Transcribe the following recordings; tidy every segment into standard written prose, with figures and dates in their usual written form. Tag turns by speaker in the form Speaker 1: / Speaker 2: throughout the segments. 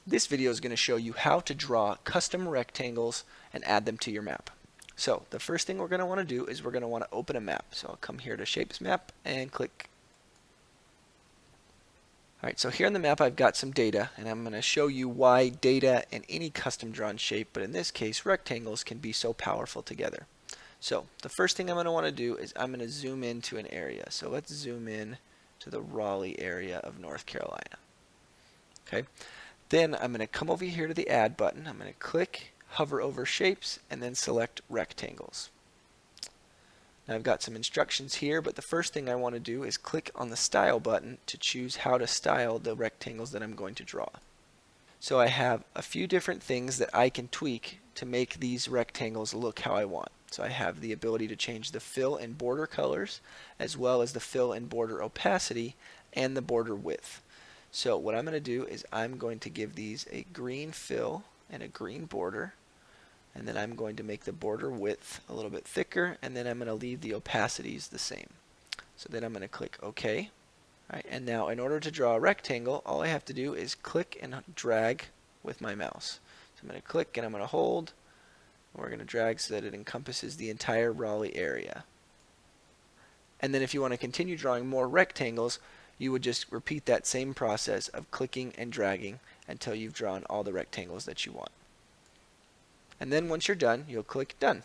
Speaker 1: This video is going to show you how to draw custom rectangles and add them to your map. So the first thing we're going to want to do is we're going to want to open a map. So I'll come here to Shapes Map and click. Alright, so here on the map I've got some data, and I'm going to show you why data and any custom drawn shape, but in this case rectangles, can be so powerful together. So the first thing I'm going to want to do is I'm going to zoom into an area. So let's zoom in to the Raleigh area of North Carolina. Okay. Then I'm going to come over here to the Add button. I'm going to click, hover over Shapes, and then select Rectangles. Now I've got some instructions here, but the first thing I want to do is click on the Style button to choose how to style the rectangles that I'm going to draw. So I have a few different things that I can tweak to make these rectangles look how I want. So I have the ability to change the fill and border colors, as well as the fill and border opacity and the border width. So what I'm going to do is I'm going to give these a green fill and a green border, and then I'm going to make the border width a little bit thicker, and then I'm going to leave the opacities the same. So then I'm going to click OK. Alright, and now in order to draw a rectangle, all I have to do is click and drag with my mouse. So I'm going to click and I'm going to hold, and we're going to drag so that it encompasses the entire Raleigh area. And then if you want to continue drawing more rectangles, you would just repeat that same process of clicking and dragging until you've drawn all the rectangles that you want. And then once you're done, you'll click Done.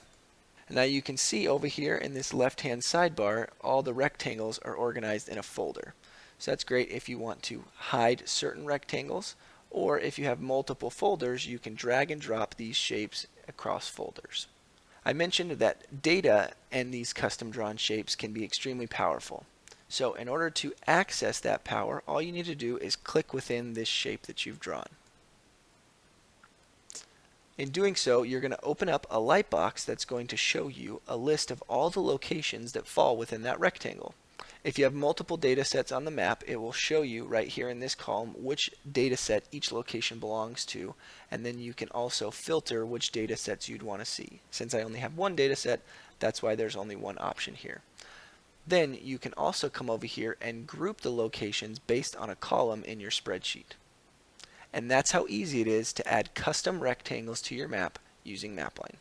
Speaker 1: And now you can see over here in this left-hand sidebar, all the rectangles are organized in a folder. So that's great if you want to hide certain rectangles, or if you have multiple folders, you can drag and drop these shapes across folders. I mentioned that data and these custom drawn shapes can be extremely powerful. So in order to access that power, all you need to do is click within this shape that you've drawn. In doing so, you're going to open up a light box that's going to show you a list of all the locations that fall within that rectangle. If you have multiple data sets on the map, it will show you right here in this column which data set each location belongs to, and then you can also filter which data sets you'd want to see. Since I only have one data set, that's why there's only one option here. Then you can also come over here and group the locations based on a column in your spreadsheet. And that's how easy it is to add custom rectangles to your map using Mapline.